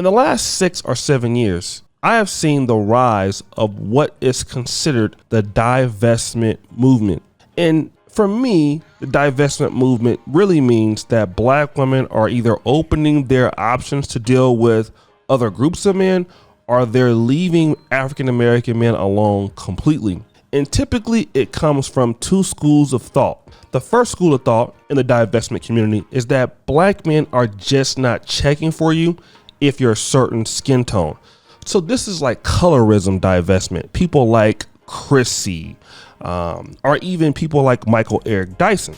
In the last 6 or 7 years, I have seen the rise of what is considered the divestment movement. And for me, the divestment movement really means that black women are either opening their options to deal with other groups of men, or they're leaving African American men alone completely. And typically it comes from 2 schools of thought. The first school of thought in the divestment community is that black men are just not checking for you if you're a certain skin tone. So this is like colorism divestment. People like Chrissy, or even people like Michael Eric Dyson.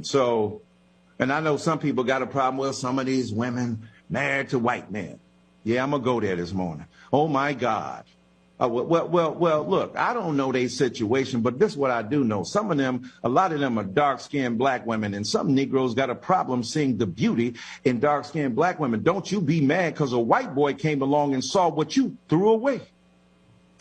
So, and I know some people got a problem with some of these women married to white men. Yeah, I'm gonna go there this morning. Oh my God. Well, look, I don't know their situation, but this is what I do know. Some of them, a lot of them are dark-skinned black women, and some Negroes got a problem seeing the beauty in dark-skinned black women. Don't you be mad because a white boy came along and saw what you threw away.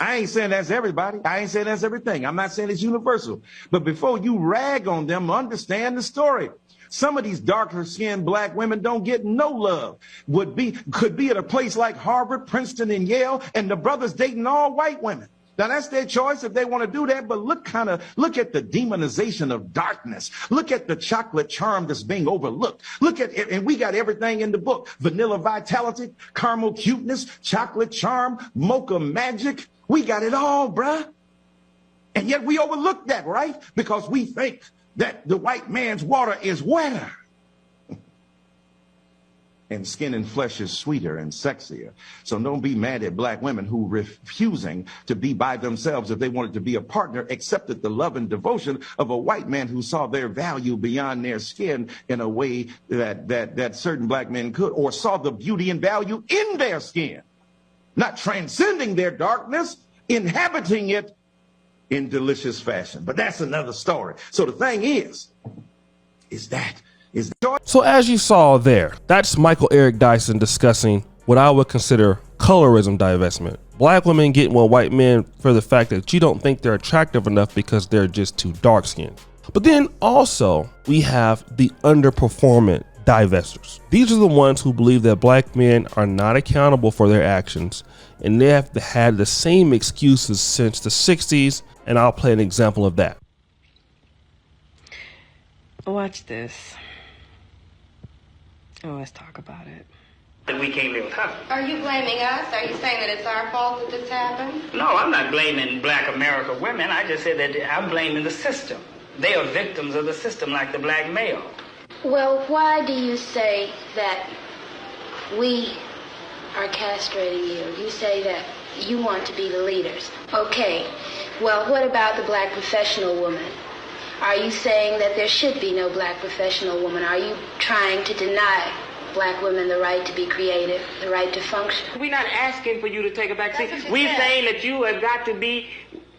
I ain't saying that's everybody. I ain't saying that's everything. I'm not saying it's universal. But before you rag on them, understand the story. Some of these darker skinned black women don't get no love. Could be at a place like Harvard, Princeton, and Yale, and the brothers dating all white women. Now that's their choice if they want to do that, but look at the demonization of darkness. Look at the chocolate charm that's being overlooked. Look at it, and we got everything in the book. Vanilla vitality, caramel cuteness, chocolate charm, mocha magic. We got it all, bruh. And yet we overlook that, right? Because we think that the white man's water is wetter. And skin and flesh is sweeter and sexier. So don't be mad at black women who refusing to be by themselves if they wanted to be a partner, accepted the love and devotion of a white man who saw their value beyond their skin in a way that certain black men could, or saw the beauty and value in their skin, not transcending their darkness, inhabiting it in delicious fashion. But that's another story. So the thing is so as you saw there, that's Michael Eric Dyson discussing what I would consider colorism divestment. Black women getting with white men for the fact that you don't think they're attractive enough because they're just too dark skinned. But then also we have the underperformant divestors. These are the ones who believe that black men are not accountable for their actions, and they have had the same excuses since the 60s, and I'll play an example of that. Watch this. Oh, let's talk about it. And we can't live with her. Are you blaming us? Are you saying that it's our fault that this happened? No, I'm not blaming black America women. I just said that I'm blaming the system. They are victims of the system like the black male. Well, why do you say that we are castrating you? You say that you want to be the leaders. Okay, well, what about the black professional woman? Are you saying that there should be no black professional woman? Are you trying to deny black women the right to be creative, the right to function? We're not asking for you to take a back seat. We're saying that you have got to be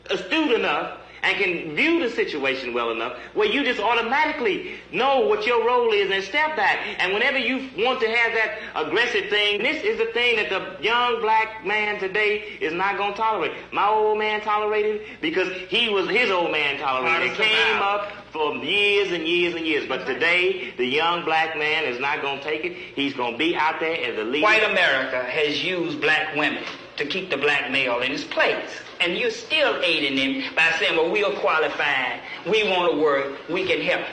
astute enough and can view the situation well enough where you just automatically know what your role is and step back. And whenever you want to have that aggressive thing, this is the thing that the young black man today is not going to tolerate. My old man tolerated it because his old man tolerated it. It came up for years and years and years. But today, the young black man is not going to take it. He's going to be out there as a leader. White America has used black women to keep the black male in his place. And you're still aiding him by saying, well, we are qualified, we want to work, we can help.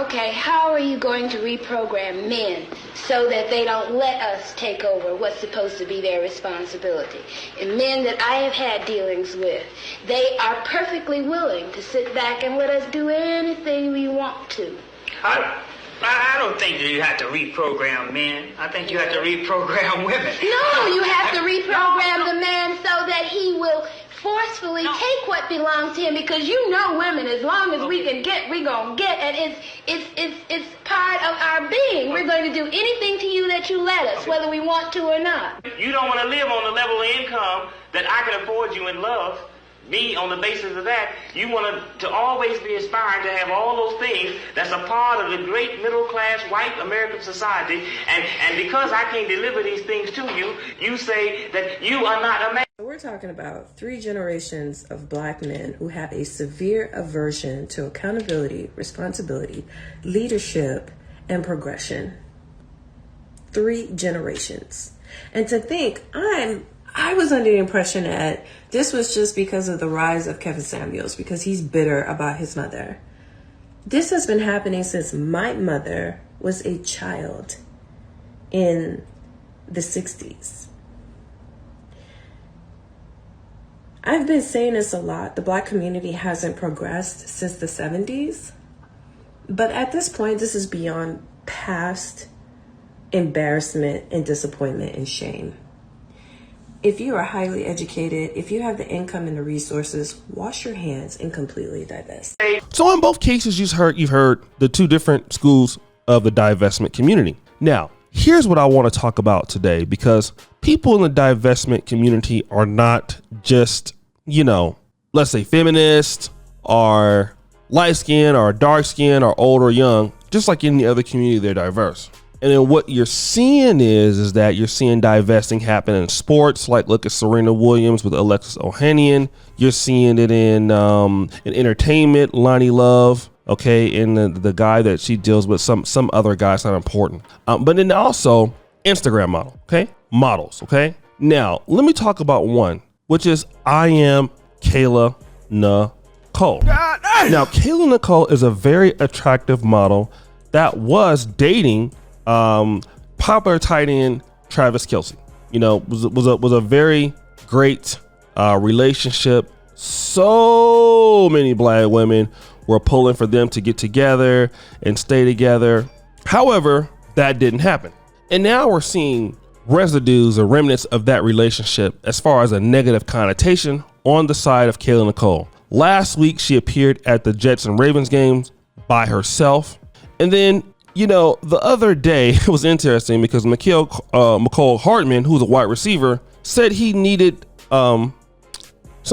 Okay, how are you going to reprogram men so that they don't let us take over what's supposed to be their responsibility? And men that I have had dealings with, they are perfectly willing to sit back and let us do anything we want to. I don't think that you have to reprogram men. I think you have to reprogram women. No, you have to reprogram the man so that he will forcefully take what belongs to him, because you know women, as long as we can get, we're going to get, and it's part of our being. We're going to do anything to you that you let us, whether we want to or not. You don't want to live on the level of income that I can afford you in love. Me, on the basis of that, you want to always be aspiring to have all those things that's a part of the great middle-class white American society, and because I can't deliver these things to you, you say that you are not a man. We're talking about 3 generations of black men who have a severe aversion to accountability, responsibility, leadership, and progression. 3 generations. And to think, I was under the impression that this was just because of the rise of Kevin Samuels, because he's bitter about his mother. This has been happening since my mother was a child in the 60s. I've been saying this a lot. The Black community hasn't progressed since the 70s. But at this point, this is beyond past embarrassment and disappointment and shame. If you are highly educated, if you have the income and the resources, wash your hands and completely divest. So in both cases, you've heard the two different schools of the divestment community. Now, here's what I want to talk about today, because people in the divestment community are not just, let's say feminist or light skin or dark skin or old or young. Just like any other community, they're diverse. And then what you're seeing is that you're seeing divesting happen in sports, like look at Serena Williams with Alexis Ohanian. You're seeing it in entertainment, Lonnie Love, okay, and the guy that she deals with, some other guy, it's not important. But then also Instagram models, okay? Now, let me talk about one, which is I Am Kayla Nicole. Now, Kayla Nicole is a very attractive model that was dating popular tight end Travis Kelce. Was a very great relationship. So many Black women were pulling for them to get together and stay together. However, that didn't happen. And now we're seeing residues or remnants of that relationship as far as a negative connotation on the side of Kayla Nicole. Last week, she appeared at the Jets and Ravens games by herself. And then the other day, it was interesting because McCall Hartman, who's a wide receiver, said he needed some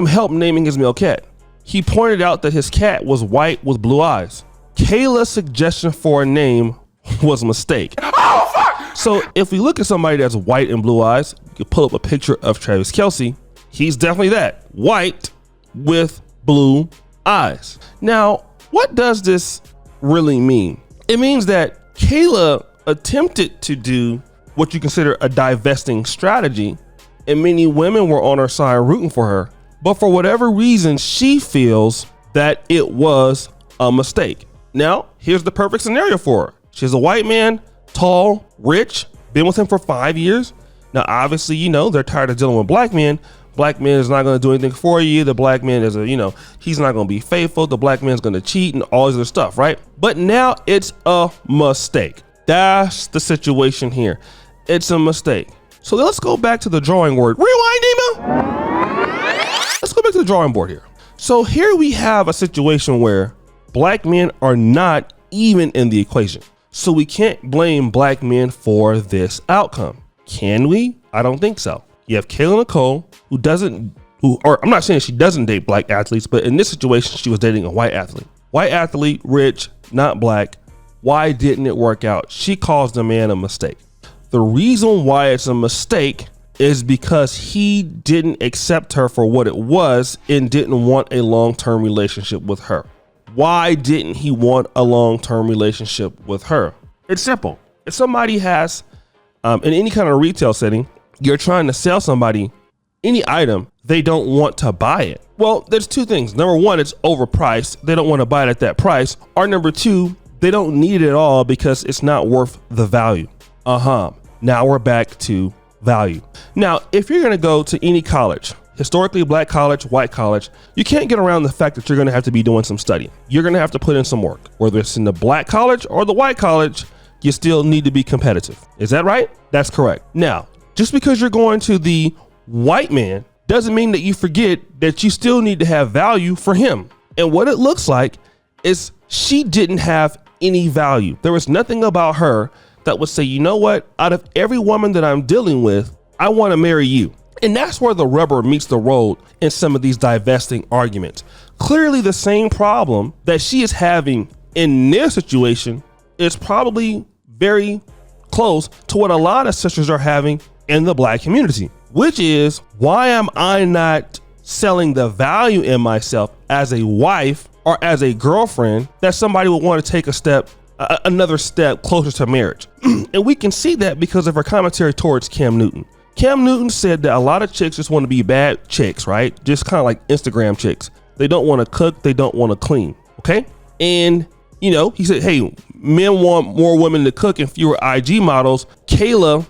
help naming his male cat. He pointed out that his cat was white with blue eyes. Kayla's suggestion for a name was a mistake. Oh, fuck! So if we look at somebody that's white and blue eyes, you can pull up a picture of Travis Kelce. He's definitely that, white with blue eyes. Now, what does this really mean? It means that Kayla attempted to do what you consider a divesting strategy, and many women were on her side rooting for her. But for whatever reason, she feels that it was a mistake. Now, here's the perfect scenario for her. She's a white man, tall, rich, been with him for 5 years. Now, obviously, they're tired of dealing with Black men. Black man is not going to do anything for you. The Black man is he's not going to be faithful. The Black man's going to cheat and all this other stuff, right? But now it's a mistake. That's the situation here. It's a mistake. So let's go back to the drawing board. Rewind, Nima. Let's go back to the drawing board here. So here we have a situation where Black men are not even in the equation. So we can't blame Black men for this outcome. Can we? I don't think so. You have Kayla Nicole, I'm not saying she doesn't date Black athletes, but in this situation, she was dating a white athlete. White athlete, rich, not Black. Why didn't it work out? She calls the man a mistake. The reason why it's a mistake is because he didn't accept her for what it was and didn't want a long-term relationship with her. Why didn't he want a long-term relationship with her? It's simple. If somebody has, in any kind of retail setting, you're trying to sell somebody any item, they don't want to buy it. Well, there's two things. Number one, it's overpriced. They don't want to buy it at that price. Or number two, they don't need it at all because it's not worth the value. Now we're back to value. Now, if you're going to go to any college, historically Black college, white college, you can't get around the fact that you're going to have to be doing some studying. You're going to have to put in some work. Whether it's in the Black college or the white college, you still need to be competitive. Is that right? That's correct. Now, just because you're going to the white man doesn't mean that you forget that you still need to have value for him. And what it looks like is she didn't have any value. There was nothing about her that would say, you know what, out of every woman that I'm dealing with, I want to marry you. And that's where the rubber meets the road in some of these divesting arguments. Clearly the same problem that she is having in their situation is probably very close to what a lot of sisters are having in the Black community, which is, why am I not selling the value in myself as a wife or as a girlfriend that somebody would want to take a step another step closer to marriage. And we can see that because of her commentary towards Cam Newton. Cam Newton said that a lot of chicks just want to be bad chicks, right? Just kind of like Instagram chicks. They don't want to cook. They don't want to clean. Okay. And, you know, he said, hey, men want more women to cook and fewer IG models. Kayla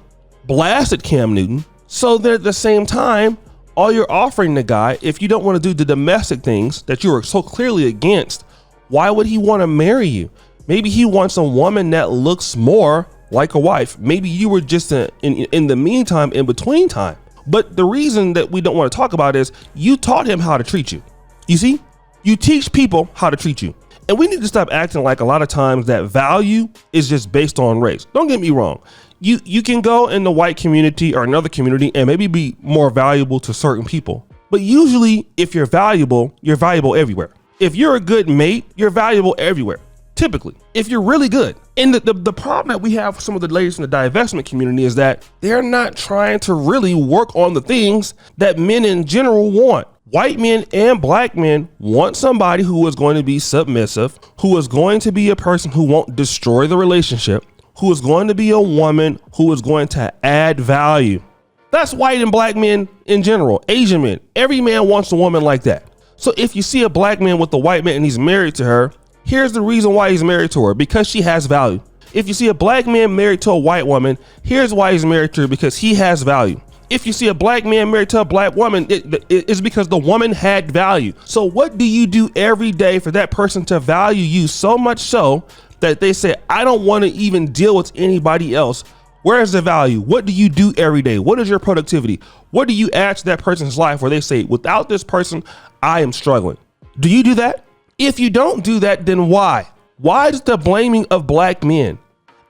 blasted Cam Newton. So that at the same time, all you're offering the guy, if you don't want to do the domestic things that you are so clearly against, why would he want to marry you? Maybe he wants a woman that looks more like a wife. Maybe you were just in the meantime, in between time. But the reason that we don't want to talk about is you taught him how to treat you. You see, you teach people how to treat you. And we need to stop acting like a lot of times that value is just based on race. Don't get me wrong. You can go in the white community or another community and maybe be more valuable to certain people. But usually if you're valuable everywhere. If you're a good mate, you're valuable everywhere. Typically, if you're really good. And the problem that we have with some of the ladies in the divestment community is that they're not trying to really work on the things that men in general want. White men and black men want somebody who is going to be submissive, who is going to be a person who won't destroy the relationship, who is going to be a woman who is going to add value. That's white and black men in general, Asian men. Every man wants a woman like that. So if you see a black man with a white man and he's married to her, here's the reason why he's married to her, because she has value. If you see a black man married to a white woman, here's why he's married to her, because he has value. If you see a black man married to a black woman, it's because the woman had value. So what do you do every day for that person to value you so much so that they say, I don't want to even deal with anybody else? Where is the value? What do you do every day? What is your productivity? What do you add to that person's life where they say, without this person, I am struggling? Do you do that? If you don't do that, then why? Why is the blaming of black men?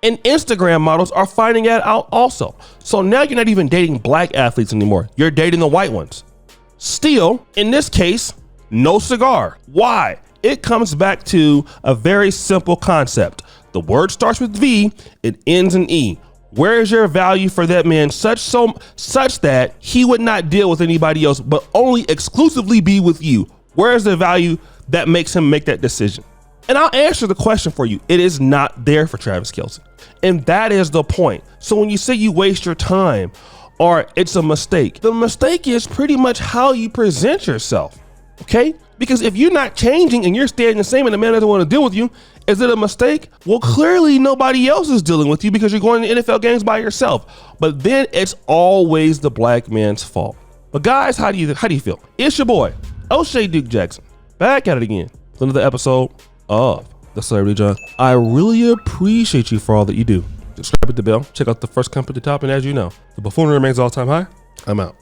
And Instagram models are finding that out also. So now you're not even dating black athletes anymore. You're dating the white ones. Still, in this case, no cigar. Why? It comes back to a very simple concept. The word starts with V, it ends in E. Where is your value for that man such that he would not deal with anybody else, but only exclusively be with you? Where is the value that makes him make that decision? And I'll answer the question for you. It is not there for Travis Kelce. And that is the point. So when you say you waste your time or it's a mistake, the mistake is pretty much how you present yourself. Okay? Because if you're not changing and you're staying the same and the man doesn't want to deal with you, is it a mistake? Well, clearly nobody else is dealing with you because you're going to NFL games by yourself. But then it's always the black man's fault. But guys, how do you feel? It's your boy, O'Shea Duke Jackson, back at it again with another episode of The Celebrity John. I really appreciate you for all that you do. Subscribe, hit the bell, check out the first comment at the top, and as you know, the buffoonery remains all-time high. I'm out.